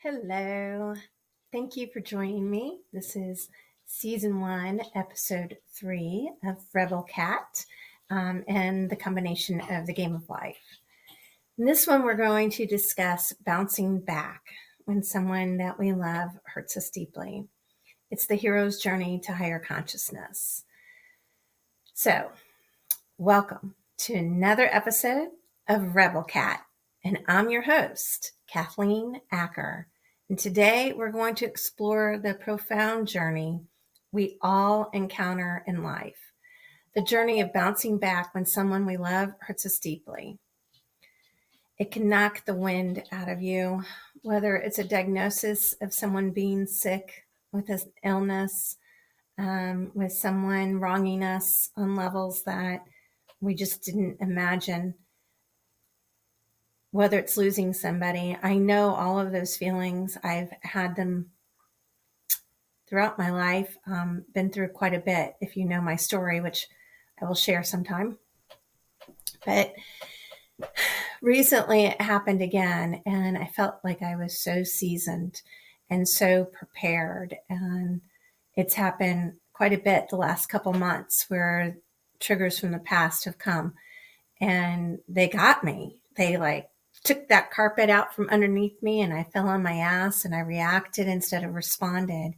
Hello. Thank you for joining me. This is season 1, episode 3 of Rebel Cat and the combination of the game of life. In this one, we're going to discuss bouncing back when someone that we love hurts us deeply. It's the hero's journey to higher consciousness. So, welcome to another episode of Rebel Cat, and I'm your host, Kathleen Acker. And today we're going to explore the profound journey we all encounter in life, the journey of bouncing back when someone we love hurts us deeply. It can knock the wind out of you, whether it's a diagnosis of someone being sick with an illness, with someone wronging us on levels that we just didn't imagine, whether it's losing somebody. I know all of those feelings. I've had them throughout my life, been through quite a bit, if you know my story, which I will share sometime. But recently it happened again, and I felt like I was so seasoned and so prepared. And it's happened quite a bit the last couple months where triggers from the past have come and they got me. They took that carpet out from underneath me and I fell on my ass and I reacted instead of responded.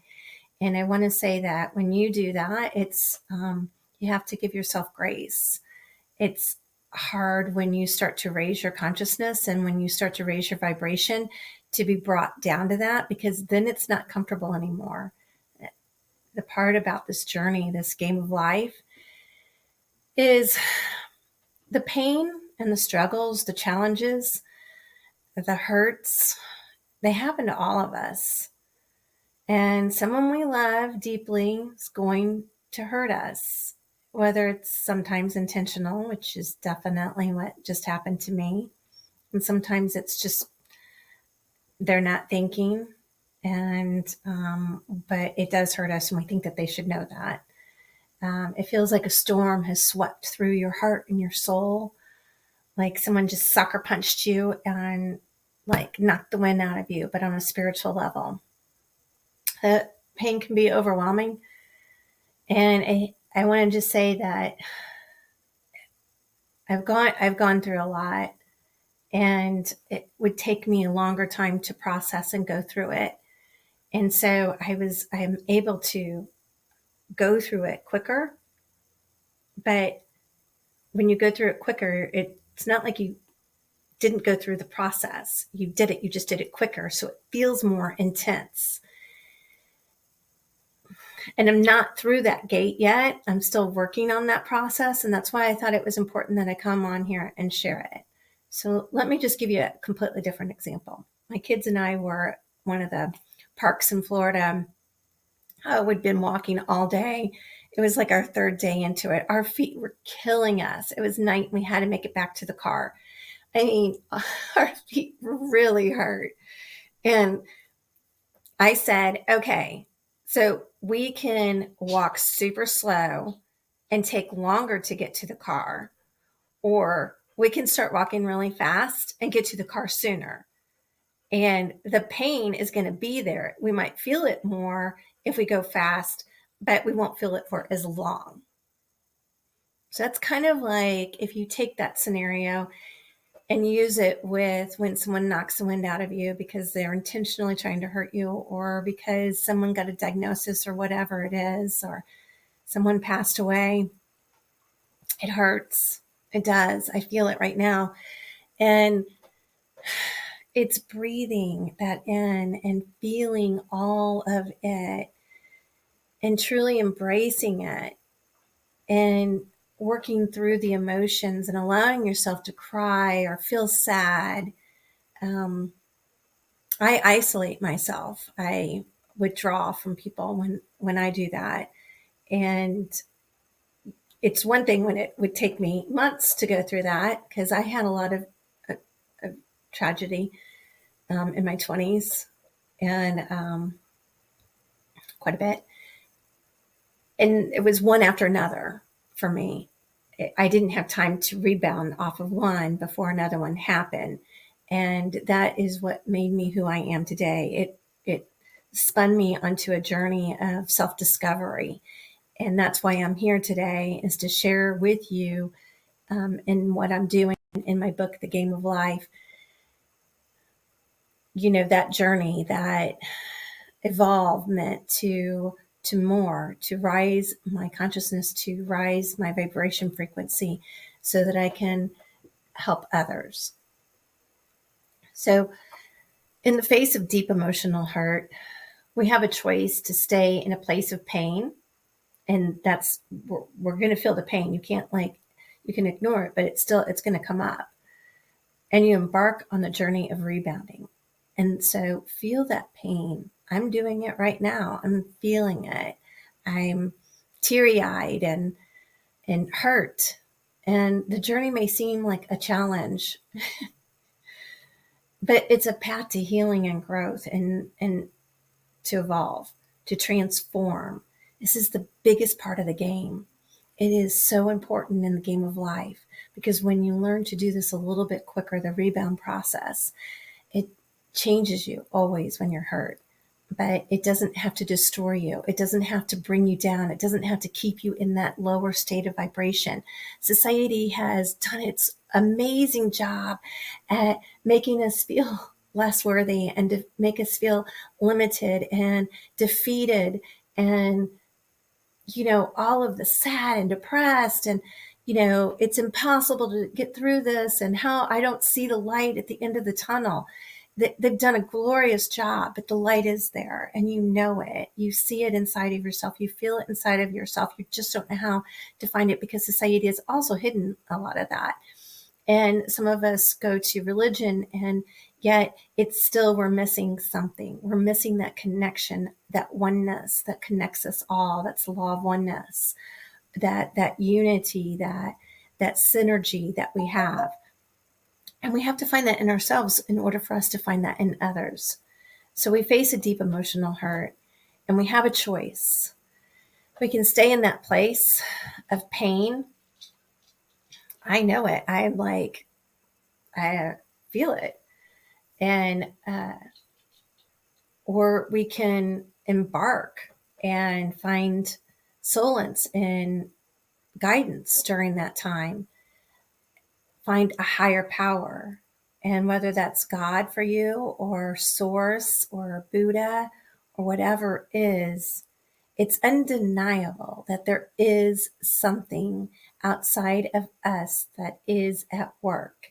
And I want to say that when you do that, it's you have to give yourself grace. It's hard when you start to raise your consciousness and when you start to raise your vibration to be brought down to that, because then it's not comfortable anymore. The part about this journey, this game of life, is the pain and the struggles, the challenges, the hurts. They happen to all of us. And someone we love deeply is going to hurt us, whether it's sometimes intentional, which is definitely what just happened to me. And sometimes it's just they're not thinking. But it does hurt us, and we think that they should know that. It feels like a storm has swept through your heart and your soul, like someone just sucker punched you and knocked the wind out of you, but on a spiritual level. The pain can be overwhelming. And I want to just say that I've gone through a lot, and it would take me a longer time to process and go through it. And so I'm able to go through it quicker. But when you go through it quicker, it's not like you didn't go through the process. You did it, you just did it quicker. So it feels more intense. And I'm not through that gate yet. I'm still working on that process. And that's why I thought it was important that I come on here and share it. So let me just give you a completely different example. My kids and I were at one of the parks in Florida. We'd been walking all day. It was like our third day into it. Our feet were killing us. It was night. We had to make it back to the car. I mean, our feet really hurt. And I said, okay, so we can walk super slow and take longer to get to the car, or we can start walking really fast and get to the car sooner. And the pain is going to be there. We might feel it more if we go fast, but we won't feel it for as long. So that's kind of like if you take that scenario and use it with when someone knocks the wind out of you because they're intentionally trying to hurt you, or because someone got a diagnosis or whatever it is, or someone passed away. It hurts. It does. I feel it right now. And it's breathing that in and feeling all of it and truly embracing it and working through the emotions and allowing yourself to cry or feel sad. I isolate myself. I withdraw from people when I do that. And it's one thing when it would take me months to go through that, because I had a lot of tragedy in my 20s and quite a bit. And it was one after another for me. I didn't have time to rebound off of one before another one happened. And that is what made me who I am today. It spun me onto a journey of self-discovery. And that's why I'm here today, is to share with you in what I'm doing in my book, The Game of Life, that journey, that evolvement to more, to rise my consciousness, to rise my vibration frequency so that I can help others. So in the face of deep emotional hurt, we have a choice to stay in a place of pain. And that's, we're going to feel the pain. You can't you can ignore it, but it's going to come up. And you embark on the journey of rebounding. And so feel that pain. I'm doing it right now. I'm feeling it. I'm teary-eyed and hurt. And the journey may seem like a challenge, but it's a path to healing and growth and to evolve, to transform. This is the biggest part of the game. It is so important in the game of life, because when you learn to do this a little bit quicker, the rebound process, it changes you always when you're hurt. But it doesn't have to destroy you. It doesn't have to bring you down. It doesn't have to keep you in that lower state of vibration. Society has done its amazing job at making us feel less worthy and to make us feel limited and defeated and, all of the sad and depressed and, it's impossible to get through this and how I don't see the light at the end of the tunnel. They've done a glorious job, but the light is there and you know it. You see it inside of yourself. You feel it inside of yourself. You just don't know how to find it, because society has also hidden a lot of that. And some of us go to religion, and yet it's still, we're missing something. We're missing that connection, that oneness that connects us all. That's the law of oneness, that unity, that synergy that we have. And we have to find that in ourselves in order for us to find that in others. So we face a deep emotional hurt, and we have a choice. We can stay in that place of pain. I know it. I feel it. And, or we can embark and find solace and guidance during that time. Find a higher power. And whether that's God for you or Source or Buddha or whatever it is, it's undeniable that there is something outside of us that is at work.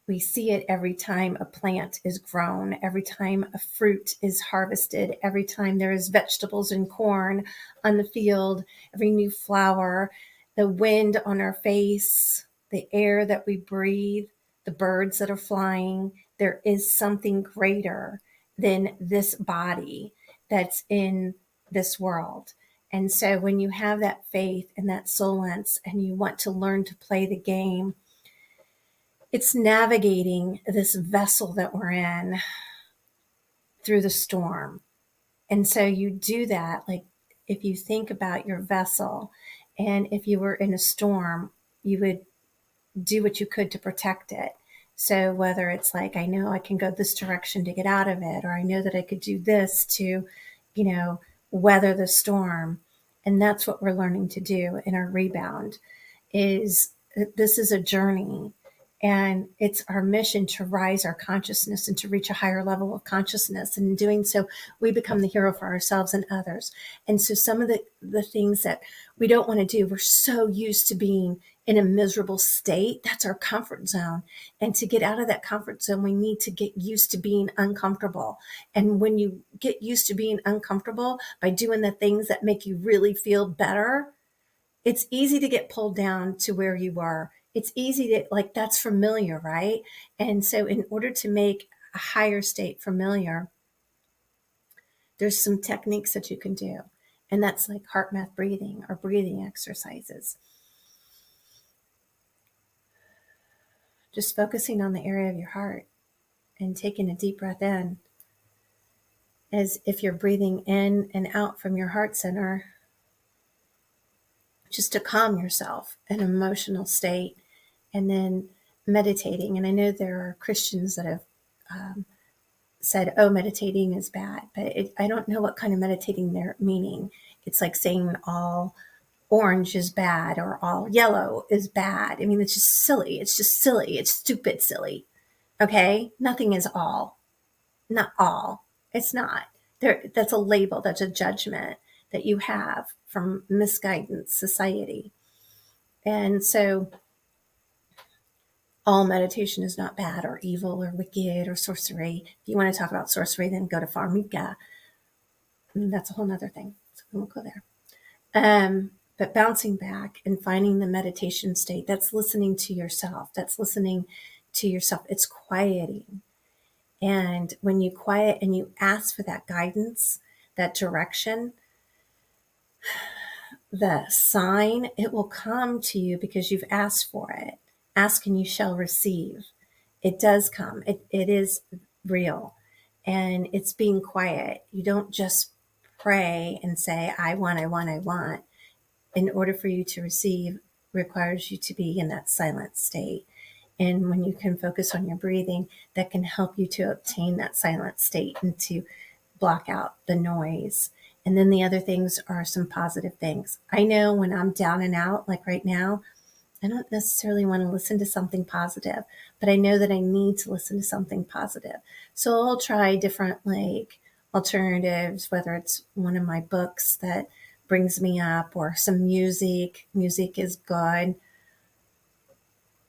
We see it every time a plant is grown, every time a fruit is harvested, every time there is vegetables and corn on the field, every new flower, the wind on our face, the air that we breathe, the birds that are flying. There is something greater than this body that's in this world. And so when you have that faith and that solace and you want to learn to play the game, it's navigating this vessel that we're in through the storm. And so you do that, like if you think about your vessel, and if you were in a storm, you would do what you could to protect it. So whether it's like, I know I can go this direction to get out of it, or I know that I could do this to, weather the storm. And that's what we're learning to do in our rebound. This is a journey, and it's our mission to rise our consciousness and to reach a higher level of consciousness. And in doing so, we become the hero for ourselves and others. And so some of the things that we don't want to do, we're so used to being in a miserable state. That's our comfort zone. And to get out of that comfort zone, we need to get used to being uncomfortable. And when you get used to being uncomfortable by doing the things that make you really feel better, it's easy to get pulled down to where you were. It's easy to, that's familiar, right? And so in order to make a higher state familiar, there's some techniques that you can do. And that's like heart math breathing or breathing exercises. Just focusing on the area of your heart and taking a deep breath in, as if you're breathing in and out from your heart center, just to calm yourself in an emotional state, and then meditating. And I know there are Christians that have said, oh, meditating is bad, but I don't know what kind of meditating they're meaning. It's like saying all orange is bad or all yellow is bad. I mean, it's just silly. It's just silly. It's stupid silly. Okay? Nothing is all. Not all. It's not. That's a label. That's a judgment that you have from misguidance society. And so all meditation is not bad or evil or wicked or sorcery. If you want to talk about sorcery, then go to Farmiga. And that's a whole nother thing. So we won't go there. But bouncing back and finding the meditation state, that's listening to yourself. That's listening to yourself. It's quieting. And when you quiet and you ask for that guidance, that direction, the sign, it will come to you because you've asked for it. Ask and you shall receive. It does come. It is real. And it's being quiet. You don't just pray and say, I want, I want, I want. In order for you to receive requires you to be in that silent state. And when you can focus on your breathing, that can help you to obtain that silent state and to block out the noise. And then the other things are some positive things. I know when I'm down and out, like right now, I don't necessarily want to listen to something positive, but I know that I need to listen to something positive. So I'll try different like alternatives, whether it's one of my books that brings me up or some music. Music is good.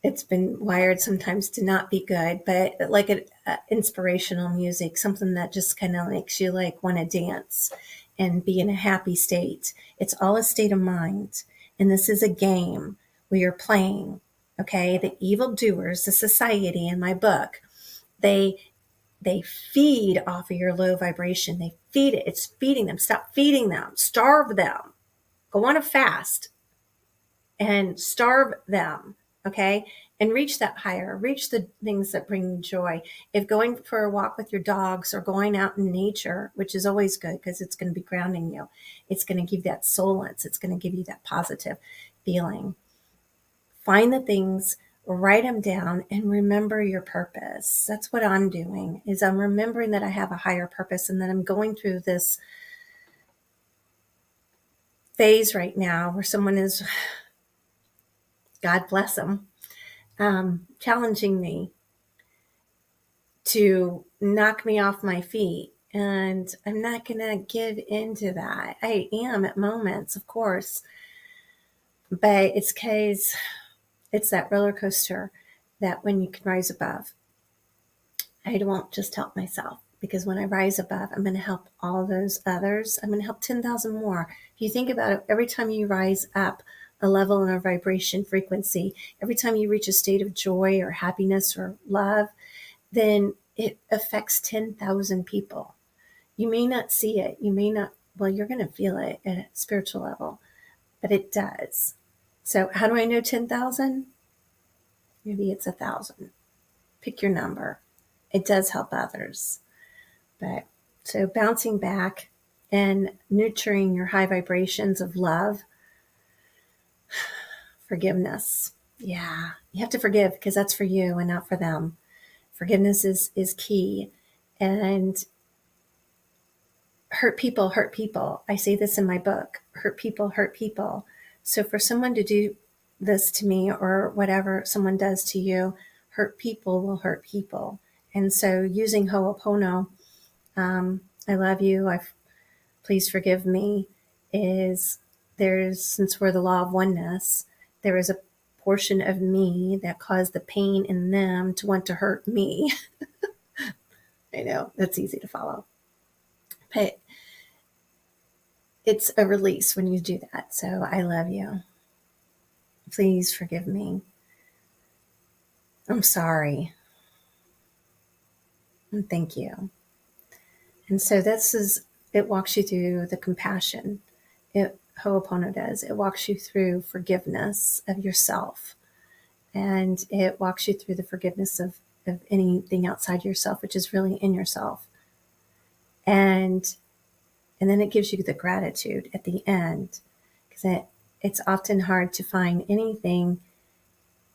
It's been wired sometimes to not be good, but like an inspirational music, something that just kind of makes you like want to dance and be in a happy state. It's all a state of mind. And this is a game we are playing. Okay. The evildoers, the society in my book, they feed off of your low vibration. They feed it. It's feeding them. Stop feeding them. Starve them. Go on a fast and starve them. Okay. And reach that higher, reach the things that bring you joy. If going for a walk with your dogs or going out in nature, which is always good because it's going to be grounding you, it's going to give that solace. It's going to give you that positive feeling. Find the things, write them down, and remember your purpose. That's what I'm doing, is I'm remembering that I have a higher purpose and that I'm going through this phase right now where someone is, God bless them, challenging me to knock me off my feet. And I'm not going to give into that. I am at moments, of course, but it's because it's that roller coaster that when you can rise above, I won't just help myself, because when I rise above, I'm going to help all those others. I'm going to help 10,000 more. If you think about it, every time you rise up a level in a vibration frequency, every time you reach a state of joy or happiness or love, then it affects 10,000 people. You may not see it. You may not, well, you're going to feel it at a spiritual level, but it does. So how do I know 10,000? Maybe it's 1,000. Pick your number. It does help others. But so bouncing back and nurturing your high vibrations of love, forgiveness. Yeah, you have to forgive because that's for you and not for them. Forgiveness is key. And hurt people hurt people. I say this in my book. Hurt people hurt people. So for someone to do this to me or whatever someone does to you, hurt people will hurt people. And so using Ho'opono, I love you, please forgive me, since we're the law of oneness, there is a portion of me that caused the pain in them to want to hurt me. I know, that's easy to follow. But it's a release when you do that. So I love you. Please forgive me. I'm sorry. And thank you. And so it walks you through the compassion. Ho'opono does. It walks you through forgiveness of yourself. And it walks you through the forgiveness of anything outside yourself, which is really in yourself. And then it gives you the gratitude at the end, because it's often hard to find anything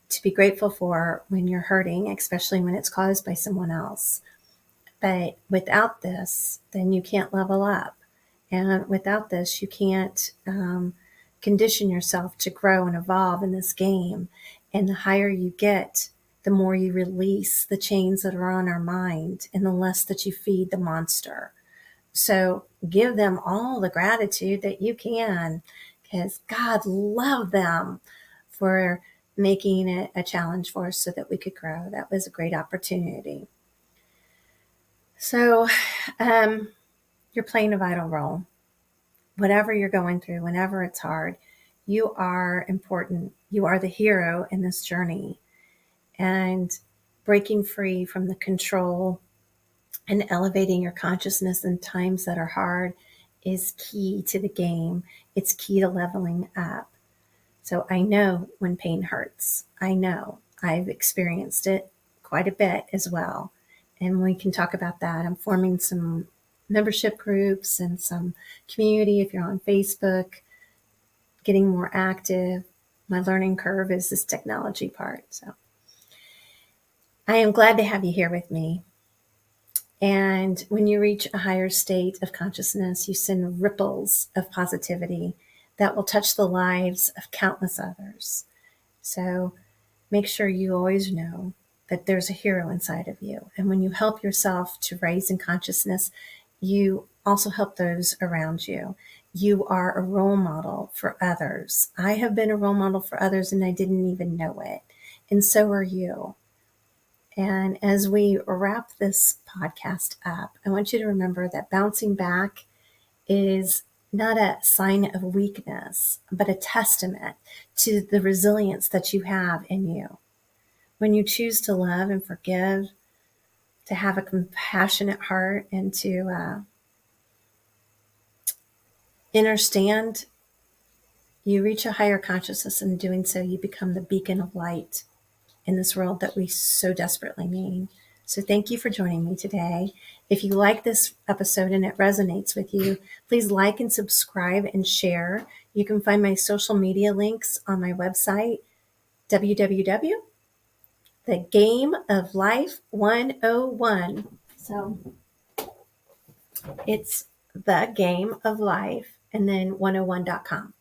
to be grateful for when you're hurting, especially when it's caused by someone else. But without this, then you can't level up. And without this, you can't condition yourself to grow and evolve in this game. And the higher you get, the more you release the chains that are on our mind and the less that you feed the monster. So give them all the gratitude that you can, because God loved them for making it a challenge for us so that we could grow. That was a great opportunity. So you're playing a vital role. Whatever you're going through, whenever it's hard, you are important. You are the hero in this journey. And breaking free from the control and elevating your consciousness in times that are hard is key to the game. It's key to leveling up. So I know when pain hurts. I know I've experienced it quite a bit as well. And we can talk about that. I'm forming some membership groups and some community if you're on Facebook, getting more active. My learning curve is this technology part. So I am glad to have you here with me. And when you reach a higher state of consciousness, you send ripples of positivity that will touch the lives of countless others. So make sure you always know that there's a hero inside of you. And when you help yourself to raise in consciousness, you also help those around you. You are a role model for others. I have been a role model for others and I didn't even know it. And so are you. And as we wrap this podcast up, I want you to remember that bouncing back is not a sign of weakness, but a testament to the resilience that you have in you. When you choose to love and forgive, to have a compassionate heart, and to understand, you reach a higher consciousness. In doing so, you become the beacon of light in this world that we so desperately need. So thank you for joining me today. If you like this episode and it resonates with you, please like and subscribe and share. You can find my social media links on my website, www.thegameoflife101. So it's The Game of Life and then 101.com.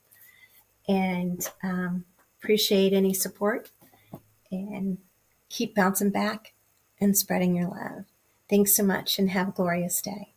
And appreciate any support and keep bouncing back and spreading your love. Thanks so much and have a glorious day.